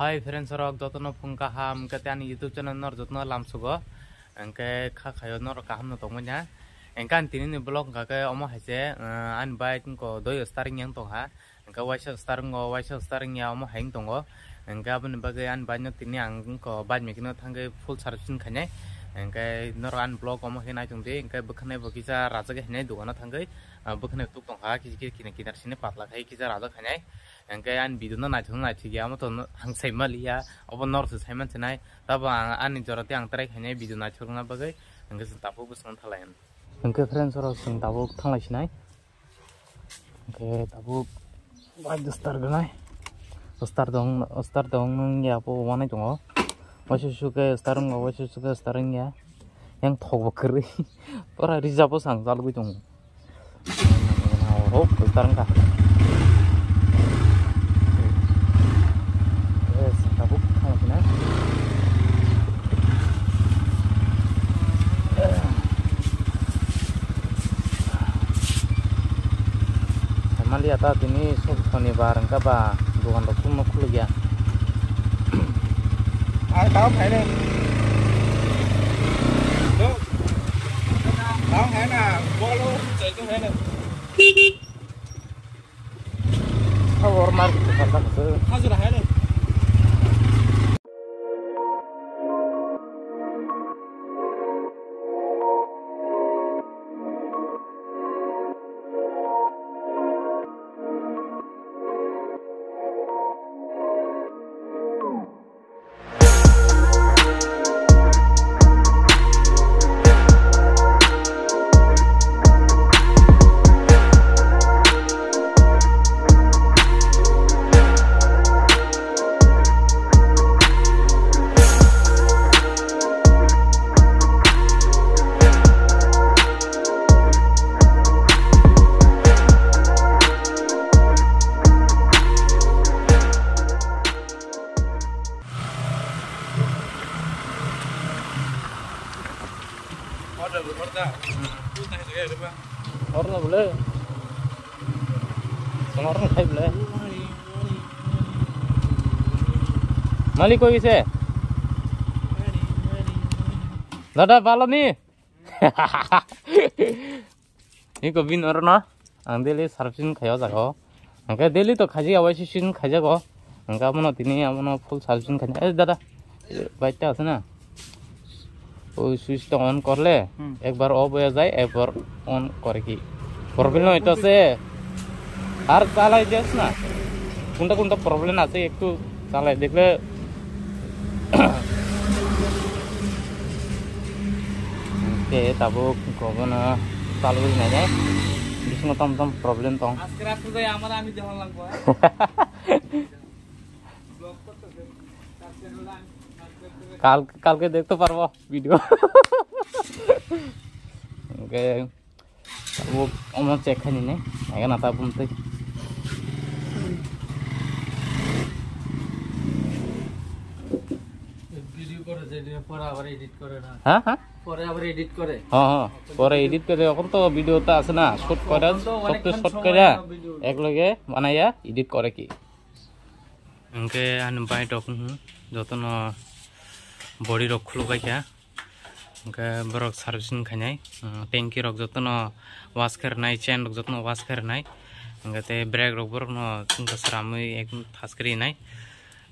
Hi friends, rok jotono phungka ham ketian YouTube channel nor jotono lamsugo engke kha khayo nor kaham no tongmanya engkan tini ni blog ka ke omo haise an bike ko doi starring yang tongha engka waisa starring ya omo haing tongo engka bun bagai an banyo tini ang ko ban mekino thangai full servicing khane engke nor an blog omo henai tongde engke bukhane bokisa raja ge henai dogana thangai bukhane tuk tongha kisi kini kinar sine patla khai kisa raja khane engke an biduna na thunga thigi amo to hang saimaliya obo north saiman thnai taba an jorati ang trai khane biduna thurna bagai engke tapu busang thalayan engke friends ro sing tapu thanglai sinai engke tapu baj star ganai star dong ya po wanai tongo wasu suke starring ya yang thok bakri pora rizapo sang jalgui tongo ho starring ka lihat tadi ini shonibar enggak ba dukan dokter mau khul gaya tao phải đây tao phải là bolo chạy cái này tao or mar itu kata itu hazır hay đây orang nggak boleh, semua orang nggak boleh. Mali koi se, lada balon nih. Ini kebin orang na, angdeli servicing kaya jago, angka deli to kaji awal sih kaji jago, angka mana tini mana full servicing kaji. Dada, baiknya asana. वो switch तो on कर ले एक बार of हो जाए एक बार on करेगी problem है तो से हर चाला देख ना कुंटा कुंटा प्रॉब्लम आते एक तो चाला देख ले के तबो कोबना चालू नहीं है जिसमें तम प्रॉब्लम तो आज के रात तो हमारा आमी जहां लग गया ब्लॉग पर तो काल के देख तो पारबो वीडियो ओके वो ओमन चेक खानी ने आगे ना ता बुमते वीडियो করে যে পরে আবার এডিট করে না हां পরে আবার এডিট করে हां পরে এডিট করে এখন তো ভিডিওটা আছে না শুট করে সবটা শর্ট করে এক লগে বানাইয়া এডিট করে কি ওকে আন বাই ডকুন যতন बॉडी रख खुलबाय क्या उनका बरक सर्विसिंग खानाय टैंकी रख जतन वाश करनाय चेन रख जतन वाश करनाय उनका ते ब्रेक रख बरक न उनका सरामै एकदम थासकरी नाय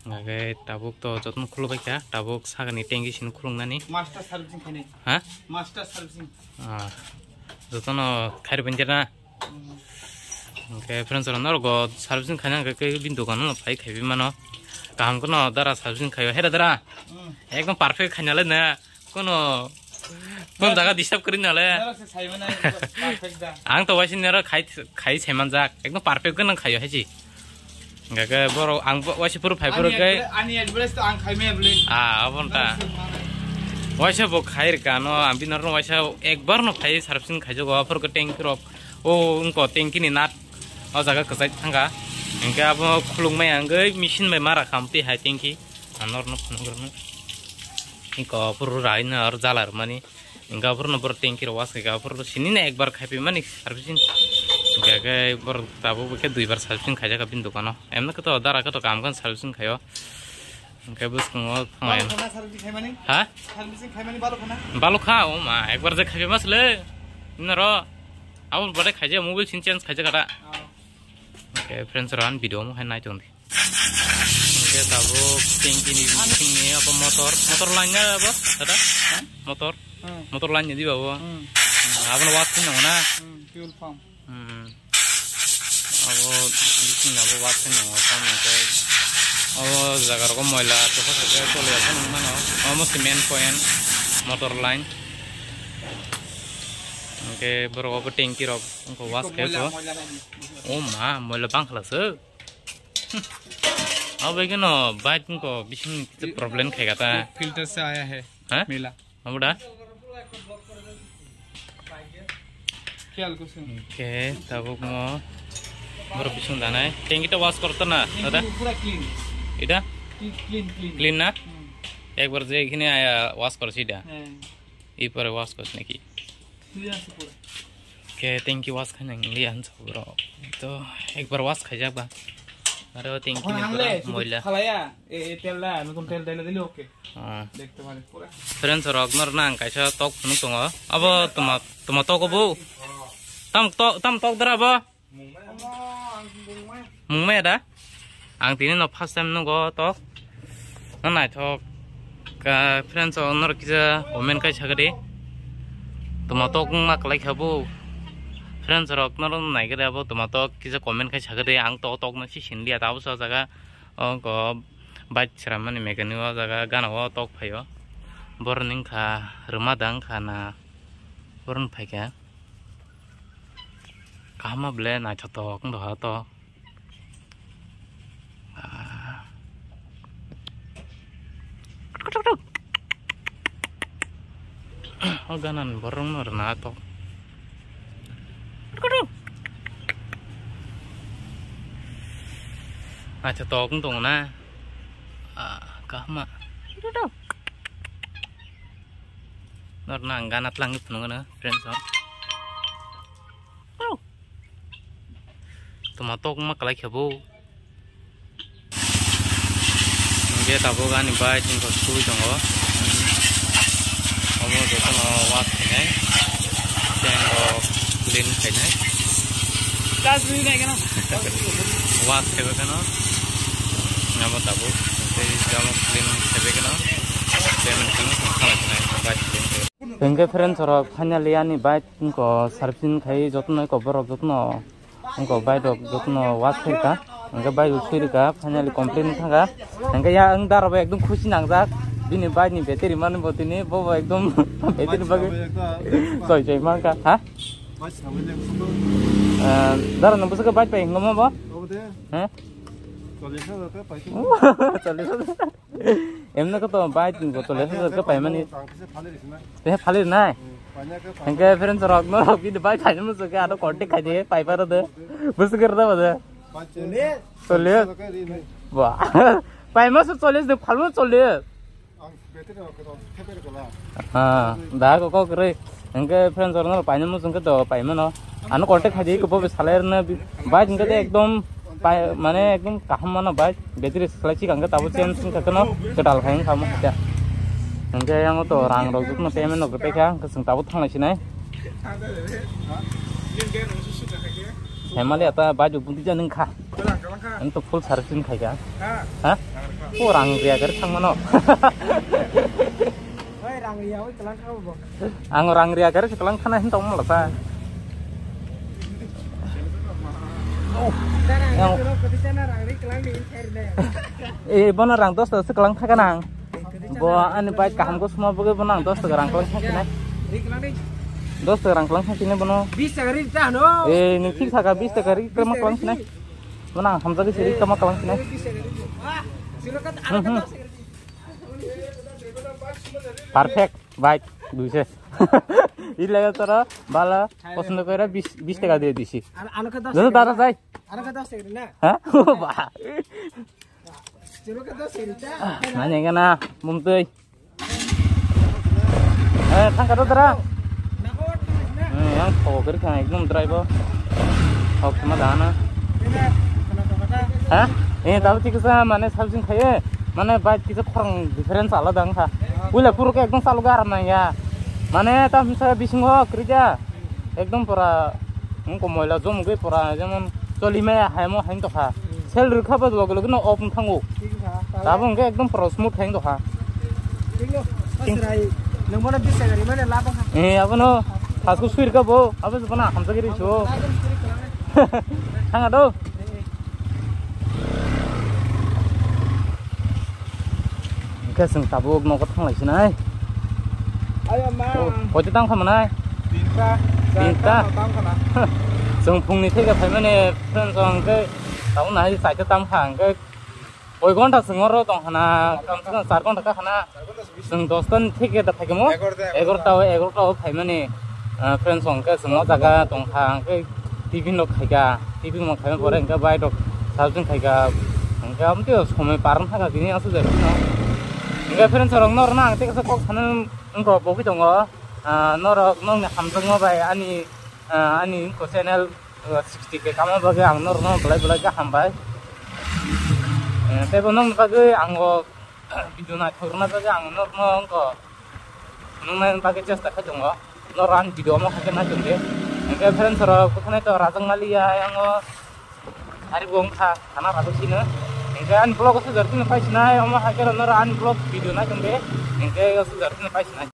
उनका टाबुक तो जतन खुलबाय क्या टाबुक सागनि टैंकी सिन खुलंनानै मास्टर सर्विसिंग खानाय हा मास्टर सर्विसिंग जतन खाइर बन्जना उनका फ्रेंड्स रन रग सर्विसिंग खाना के बिन दुकान न फाइ खाइबि मानो काम को न दरा सर्विसिंग खायो हेरा दरा एकदम परफेक्ट खानाले न कोनो कोन जगह डिस्टर्ब करिन नाले आं तो वासिन नेरा खाइ छैमान जा एकदम परफेक्ट गन खायो हेजि गगे बरो आं वासि पुरो फाइ पुरो गय आनि एडभाइस तो आं खाइमे बले अबनता वासा बो खाइर कानो आं बिनर न वासा एक बार न फाइ सर्विसिंग खाइजो गफोर को टैंकी रक ओ उनको टैंकी नि नाट ओ जगह कसाइ थांगा इनके अब खुलुंगमाय आंगै मेसिन बाय मारा खामति हाय टैंकी अनर न फनगरनो इनका पुरो राइन और जालार माने इनका पुरो न बर टैंकी वास के पुरो सिनि ने एक बार खाइपि माने servicing Gagai ber tabu bukan 2 bar servicing kaja kabin dukan no. Emna keto dara keto kam kan servicing kayo. Oke bus ngomong main. Balu khana servicing khai mani. Hah? Servicing khai mani balu khana. Balu kha oh ma ekbar je khabe mas le. Naro. Abon bade khaje mobile sin change khaje kada. Oke friends ran video mo hai nai tong. Oke tabo tingki ni sini apa motor lainnya apa? Ada? Motor. Motor lainnya di bawah. Abon wat sin na. Fuel pump. Abo isin abo wat sin na apa oh jagar ko moila to ko se chole aso mano almost main point motor line oke bro ko tanki ro ko was ke ko oh ma moila bang khlas अब एक ना bike को Bishing problem खाएगा था filter से आया है हाँ मेला हमड़ा क्या कुछ ओके तब को बरो बिशिंग दाना है टैंकी तो वॉश करता ना दादा पूरा क्लीन इधर क्लीन ना एक बार जे इखने आया वॉश कर सीधा ये पर वॉश करने की के टैंकी वॉश करने लिया हम सब बरो तो एक बार वॉश खाई जा बा अरे टैंकी में पूरा मोइला खलाया ए तेल ला नतुन तेल डाले दिले ओके हां देखते मारे पूरा फ्रेंड्स रगनर ना कैसा तक फुनु दङ अब तुम तकबो तम तक दराबो मुंमे दा आं तिनि न फर्स्ट टाइम नगो तक न नायथक का फ्रेंड्स अनर किजा कमेन्ट काय छगदे तुम तक मा कलाय खाबो फ्रेंड्स रगनर नायगदे अब तुम तक किजा कमेन्ट काय छगदे आं तक न सिसिनलिया ताबो स जगा ग बाइक छरामानि मेकानिक जगा गानाव तक फायो बरनिं खा रमादां खाना बरन फायका कामा ब्ले ना छतक द तो oh ganan borong nor na to acha to kung tong na kama nor na ganat lang ipno na friends tomato ma kalai khabo nge tabo gani bai tin ko sui dong omo de kono wat khai ten ko clean khai nai gas भी नहीं करना wat khai kana ngamo tabo te jamo clean khai kana payment kan khala khai bai clean Bengke friends ora finally ani bai tin ko servicing khai jotno ko borok jotno उनको bike जोतनो wash करका उनका bike उछिरका finally complain थागा उनका या अंग दार एकदम खुशी नांगजा बिनि bike नि बैटरी माने बतिनि बबो एकदम बैटरी बगे सय सय माका हा दार न बसका बाइक पे ngम बो ह चले एमना को तो बाइक को चले का पाइ माने ते फाले नाय Engke friends rogno rogi de bai khajam so ke ado konte khaje pai par de bus karda bada chole wa pai ma so chole de phalmo chole ha da ko kre engke friends rogno pai nam so ke to pai ma no ano konte khaje ko bo saler na bai engke de ekdom pai mane ekdom kaham ma na bai betri seleksi kangke tabu chen sing ka no kedal khaing kamu ya Engke yang to rang rog jukno payment no gpe kha keseng tabu thanglai sinai Family ata baju bunti janeng kha ento full servicing khai ka ha o rang ria gar thangmano oi rang ria oi kelang kha bo ang rang ria gar kelang khana hin tong malasa yang bona rang dos se kelang kha kanang bo ani bai kaham ko semua boge bonang 10 টাকা rang kelang kha 10 টাকা rang kelang kha sini bono 20 টাকা ri ta no ni ঠিক থাকা 20 টাকা ri kelang kelang sini bonang hamza ke siri kelang kelang sini perfect bike দুইছে ই লাগা তোরা বালা পছন্দ কইরা 20 টাকা দিয়ে দিছি আনকা 10 দাদা দাদা যাই আনকা 10 টাকা না হ্যাঁ বা Cuma kata cerita. Nanya kana mumteuy. Thang kado tara. Yang poker kan ekdom driver. Hok sama dana. Hah? Tahu sih kesa mana servicing khaye. মানে বাইক কিছু খরং ডিফারেন্স আলাদা খা বুঝলে পুরোকে একদম চালু আরাম নাই মানে তা মিশা বিসিং ক্রিজা একদম পুরা ময়লা জমগে পুরা যেমন চলিমে হাইমো হাইন দখা সেল রখাবো লগে লগে অফ থাঙ্গো দাবো একদম পুরা স্মুথ হাইন দখা नोंबोना बिस गारि माने लाबो abano tasku suir ka bo abe bana hamsa giri so hanga do ke sing tabuk no ka thanglai sinai ayo ma pojok tang khamanai tinta jong phungni thega phaimane friend jong ke taun nai sai ta tam khang ke oi gonta singoro tong hana kam sa 4 gonta ka hana sing dostan thege da phagemo 11 phaimane friend jong ke sing jaga tong khang ke tv no khaiga tv mo khaime pore ka bai dok saujung khaiga angka amti somai param thaga gini asu jari no angka friend jong nor na te ka kok hanan angko bobi dong nor nong na hamjung mo bai ani ko channel 60 ke kama bage ang nor no belai ka hambai tebo nong bage ango video na thorna bage ang nor no angko nong na bage chesta kha jongo nor an video mo kha na jongge angka friend soro kothane to rajang malia ango ari bong kha khana rado sine angka an blog se jartin pai sinai omo ha ke nor an blog video na jongge angka se jartin pai sinai